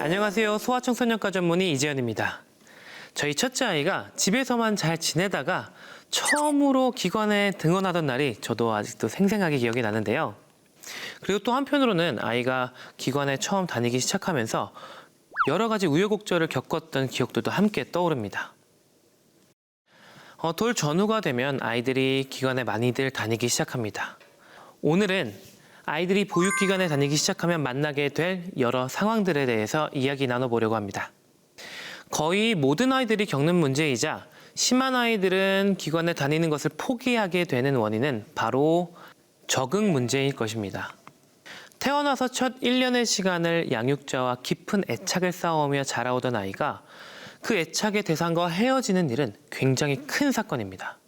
안녕하세요. 소아청소년과 전문의 이재현입니다. 저희 첫째 아이가 집에서만 잘 지내다가 처음으로 기관에 등원하던 날이 저도 아직도 생생하게 기억이 나는데요. 그리고 또 한편으로는 아이가 기관에 처음 다니기 시작하면서 여러 가지 우여곡절을 겪었던 기억들도 함께 떠오릅니다. 돌 전후가 되면 아이들이 기관에 많이들 다니기 시작합니다. 오늘은 아이들이 보육기관에 다니기 시작하면 만나게 될 여러 상황들에 대해서 이야기 나눠보려고 합니다. 거의 모든 아이들이 겪는 문제이자 심한 아이들은 기관에 다니는 것을 포기하게 되는 원인은 바로 적응 문제일 것입니다. 태어나서 첫 1년의 시간을 양육자와 깊은 애착을 쌓아오며 자라오던 아이가 그 애착의 대상과 헤어지는 일은 굉장히 큰 사건입니다.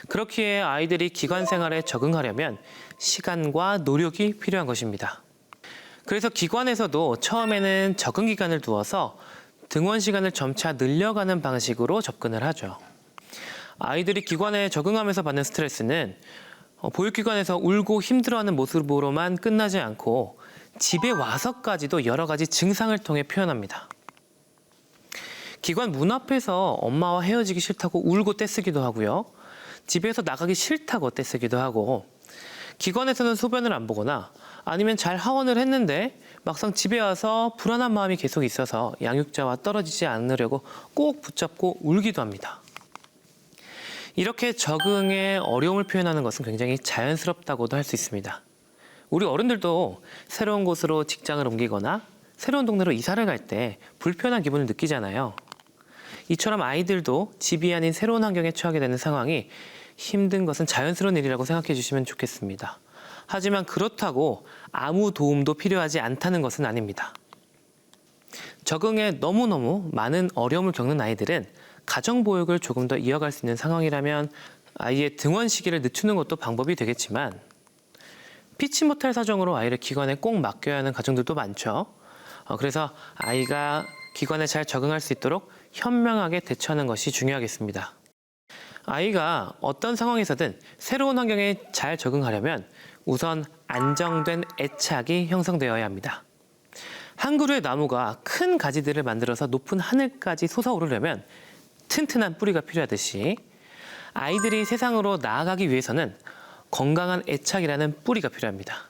그렇기에 아이들이 기관 생활에 적응하려면 시간과 노력이 필요한 것입니다. 그래서 기관에서도 처음에는 적응 기간을 두어서 등원 시간을 점차 늘려가는 방식으로 접근을 하죠. 아이들이 기관에 적응하면서 받는 스트레스는 보육기관에서 울고 힘들어하는 모습으로만 끝나지 않고 집에 와서까지도 여러 가지 증상을 통해 표현합니다. 기관 문 앞에서 엄마와 헤어지기 싫다고 울고 떼쓰기도 하고요. 집에서 나가기 싫다고 떼쓰기도 하고, 기관에서는 소변을 안 보거나 아니면 잘 하원을 했는데 막상 집에 와서 불안한 마음이 계속 있어서 양육자와 떨어지지 않으려고 꼭 붙잡고 울기도 합니다. 이렇게 적응에 어려움을 표현하는 것은 굉장히 자연스럽다고도 할 수 있습니다. 우리 어른들도 새로운 곳으로 직장을 옮기거나 새로운 동네로 이사를 갈 때 불편한 기분을 느끼잖아요. 이처럼 아이들도 집이 아닌 새로운 환경에 처하게 되는 상황이 힘든 것은 자연스러운 일이라고 생각해 주시면 좋겠습니다. 하지만 그렇다고 아무 도움도 필요하지 않다는 것은 아닙니다. 적응에 너무너무 많은 어려움을 겪는 아이들은 가정보육을 조금 더 이어갈 수 있는 상황이라면 아이의 등원 시기를 늦추는 것도 방법이 되겠지만, 피치 못할 사정으로 아이를 기관에 꼭 맡겨야 하는 가정들도 많죠. 그래서 아이가 기관에 잘 적응할 수 있도록 현명하게 대처하는 것이 중요하겠습니다. 아이가 어떤 상황에서든 새로운 환경에 잘 적응하려면 우선 안정된 애착이 형성되어야 합니다. 한 그루의 나무가 큰 가지들을 만들어서 높은 하늘까지 솟아오르려면 튼튼한 뿌리가 필요하듯이 아이들이 세상으로 나아가기 위해서는 건강한 애착이라는 뿌리가 필요합니다.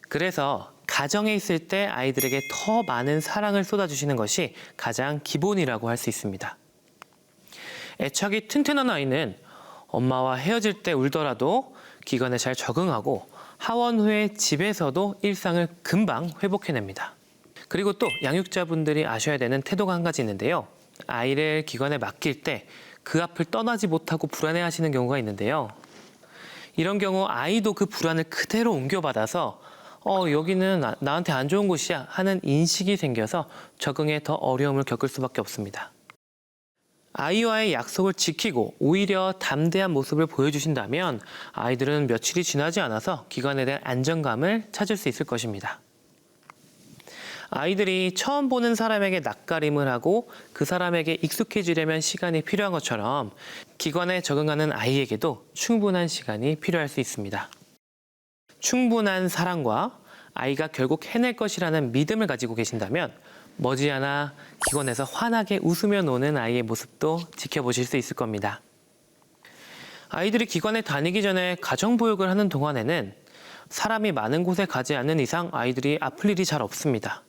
그래서 가정에 있을 때 아이들에게 더 많은 사랑을 쏟아주시는 것이 가장 기본이라고 할 수 있습니다. 애착이 튼튼한 아이는 엄마와 헤어질 때 울더라도 기관에 잘 적응하고 하원 후에 집에서도 일상을 금방 회복해냅니다. 그리고 또 양육자분들이 아셔야 되는 태도가 한 가지 있는데요. 아이를 기관에 맡길 때 그 앞을 떠나지 못하고 불안해하시는 경우가 있는데요. 이런 경우 아이도 그 불안을 그대로 옮겨받아서 여기는 나한테 안 좋은 곳이야 하는 인식이 생겨서 적응에 더 어려움을 겪을 수밖에 없습니다. 아이와의 약속을 지키고 오히려 담대한 모습을 보여주신다면 아이들은 며칠이 지나지 않아서 기관에 대한 안정감을 찾을 수 있을 것입니다. 아이들이 처음 보는 사람에게 낯가림을 하고 그 사람에게 익숙해지려면 시간이 필요한 것처럼 기관에 적응하는 아이에게도 충분한 시간이 필요할 수 있습니다. 충분한 사랑과 아이가 결국 해낼 것이라는 믿음을 가지고 계신다면 머지않아 기관에서 환하게 웃으며 노는 아이의 모습도 지켜보실 수 있을 겁니다. 아이들이 기관에 다니기 전에 가정보육을 하는 동안에는 사람이 많은 곳에 가지 않는 이상 아이들이 아플 일이 잘 없습니다.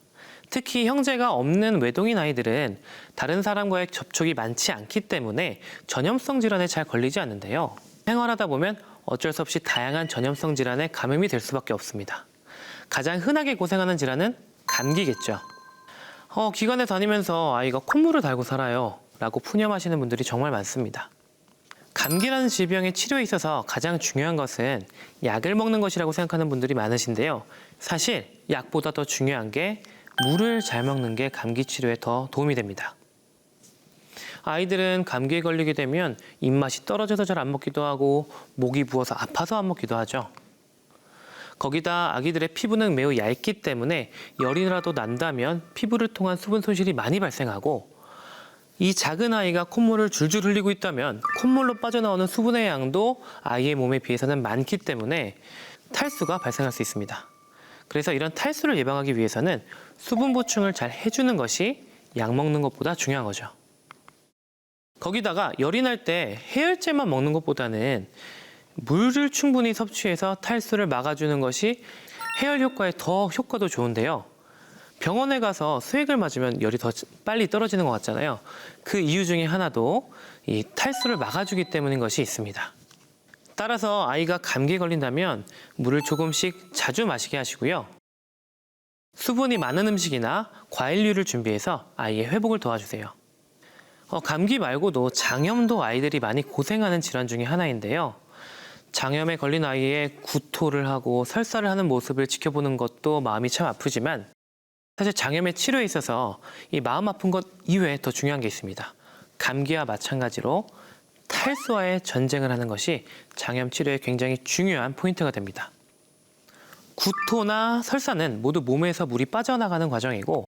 특히 형제가 없는 외동인 아이들은 다른 사람과의 접촉이 많지 않기 때문에 전염성 질환에 잘 걸리지 않는데요. 생활하다 보면 어쩔 수 없이 다양한 전염성 질환에 감염이 될 수밖에 없습니다. 가장 흔하게 고생하는 질환은 감기겠죠. 기관에 다니면서 아이가 콧물을 달고 살아요 라고 푸념하시는 분들이 정말 많습니다. 감기라는 질병의 치료에 있어서 가장 중요한 것은 약을 먹는 것이라고 생각하는 분들이 많으신데요. 사실 약보다 더 중요한 게 물을 잘 먹는 게 감기 치료에 더 도움이 됩니다. 아이들은 감기에 걸리게 되면 입맛이 떨어져서 잘 안 먹기도 하고 목이 부어서 아파서 안 먹기도 하죠. 거기다 아기들의 피부는 매우 얇기 때문에 열이라도 난다면 피부를 통한 수분 손실이 많이 발생하고, 이 작은 아이가 콧물을 줄줄 흘리고 있다면 콧물로 빠져나오는 수분의 양도 아이의 몸에 비해서는 많기 때문에 탈수가 발생할 수 있습니다. 그래서 이런 탈수를 예방하기 위해서는 수분 보충을 잘 해주는 것이 약 먹는 것보다 중요한 거죠. 거기다가 열이 날 때 해열제만 먹는 것보다는 물을 충분히 섭취해서 탈수를 막아주는 것이 해열 효과에 더 효과도 좋은데요. 병원에 가서 수액을 맞으면 열이 더 빨리 떨어지는 것 같잖아요. 그 이유 중에 하나도 이 탈수를 막아주기 때문인 것이 있습니다. 따라서 아이가 감기에 걸린다면 물을 조금씩 자주 마시게 하시고요. 수분이 많은 음식이나 과일류를 준비해서 아이의 회복을 도와주세요. 감기 말고도 장염도 아이들이 많이 고생하는 질환 중에 하나인데요. 장염에 걸린 아이의 구토를 하고 설사를 하는 모습을 지켜보는 것도 마음이 참 아프지만 사실 장염의 치료에 있어서 이 마음 아픈 것 이외에 더 중요한 게 있습니다. 감기와 마찬가지로 탈수와의 전쟁을 하는 것이 장염 치료에 굉장히 중요한 포인트가 됩니다. 구토나 설사는 모두 몸에서 물이 빠져나가는 과정이고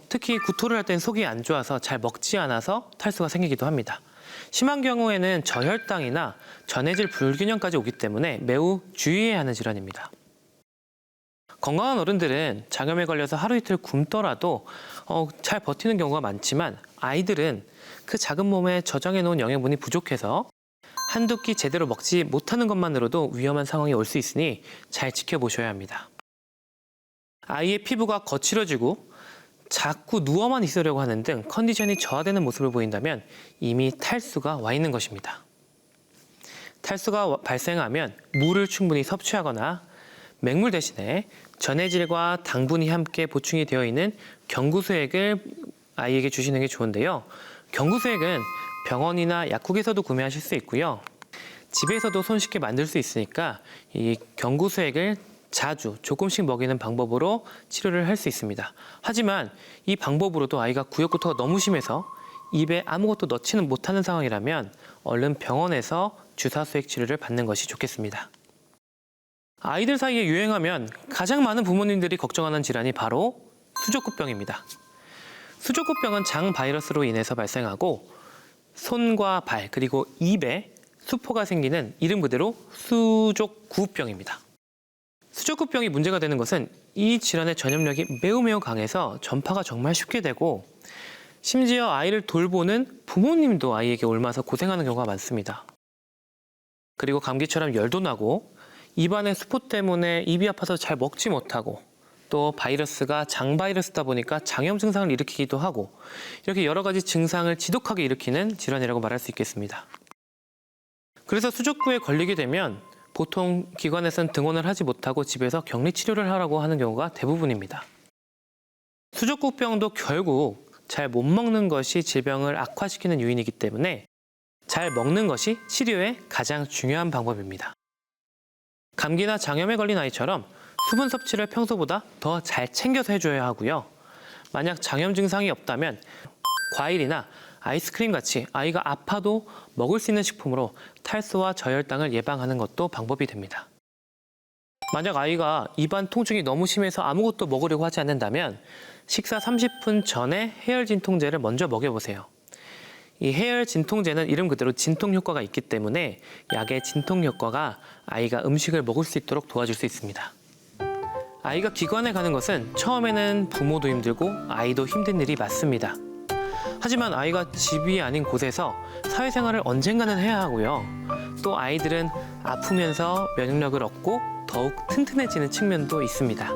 특히 구토를 할 때는 속이 안 좋아서 잘 먹지 않아서 탈수가 생기기도 합니다. 심한 경우에는 저혈당이나 전해질 불균형까지 오기 때문에 매우 주의해야 하는 질환입니다. 건강한 어른들은 장염에 걸려서 하루 이틀 굶더라도 잘 버티는 경우가 많지만 아이들은 그 작은 몸에 저장해 놓은 영양분이 부족해서 한두 끼 제대로 먹지 못하는 것만으로도 위험한 상황이 올 수 있으니 잘 지켜보셔야 합니다. 아이의 피부가 거칠어지고 자꾸 누워만 있으려고 하는 등 컨디션이 저하되는 모습을 보인다면 이미 탈수가 와 있는 것입니다. 탈수가 발생하면 물을 충분히 섭취하거나 맹물 대신에 전해질과 당분이 함께 보충이 되어 있는 경구수액을 아이에게 주시는 게 좋은데요. 경구수액은 병원이나 약국에서도 구매하실 수 있고요. 집에서도 손쉽게 만들 수 있으니까 이 경구수액을 자주 조금씩 먹이는 방법으로 치료를 할 수 있습니다. 하지만 이 방법으로도 아이가 구역구토가 너무 심해서 입에 아무것도 넣지는 못하는 상황이라면 얼른 병원에서 주사수액 치료를 받는 것이 좋겠습니다. 아이들 사이에 유행하면 가장 많은 부모님들이 걱정하는 질환이 바로 수족구병입니다. 수족구병은 장 바이러스로 인해서 발생하고 손과 발 그리고 입에 수포가 생기는 이름 그대로 수족구병입니다. 수족구병이 문제가 되는 것은 이 질환의 전염력이 매우 강해서 전파가 정말 쉽게 되고 심지어 아이를 돌보는 부모님도 아이에게 옮아서 고생하는 경우가 많습니다. 그리고 감기처럼 열도 나고 입안의 수포 때문에 입이 아파서 잘 먹지 못하고 또 바이러스가 장 바이러스다 보니까 장염 증상을 일으키기도 하고 이렇게 여러 가지 증상을 지독하게 일으키는 질환이라고 말할 수 있겠습니다. 그래서 수족구에 걸리게 되면 보통 기관에서는 등원을 하지 못하고 집에서 격리 치료를 하라고 하는 경우가 대부분입니다. 수족구병도 결국 잘 못 먹는 것이 질병을 악화시키는 요인이기 때문에 잘 먹는 것이 치료의 가장 중요한 방법입니다. 감기나 장염에 걸린 아이처럼 수분 섭취를 평소보다 더 잘 챙겨서 해줘야 하고요. 만약 장염 증상이 없다면 과일이나 아이스크림 같이 아이가 아파도 먹을 수 있는 식품으로 탈수와 저혈당을 예방하는 것도 방법이 됩니다. 만약 아이가 입안 통증이 너무 심해서 아무것도 먹으려고 하지 않는다면 식사 30분 전에 해열 진통제를 먼저 먹여보세요. 이 해열 진통제는 이름 그대로 진통 효과가 있기 때문에 약의 진통 효과가 아이가 음식을 먹을 수 있도록 도와줄 수 있습니다. 아이가 기관에 가는 것은 처음에는 부모도 힘들고 아이도 힘든 일이 맞습니다. 하지만 아이가 집이 아닌 곳에서 사회생활을 언젠가는 해야 하고요. 또 아이들은 아프면서 면역력을 얻고 더욱 튼튼해지는 측면도 있습니다.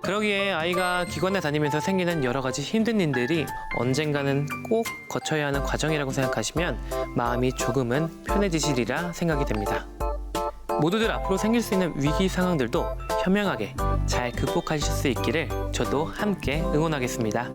그러기에 아이가 기관에 다니면서 생기는 여러 가지 힘든 일들이 언젠가는 꼭 거쳐야 하는 과정이라고 생각하시면 마음이 조금은 편해지시리라 생각이 됩니다. 모두들 앞으로 생길 수 있는 위기 상황들도 현명하게 잘 극복하실 수 있기를 저도 함께 응원하겠습니다.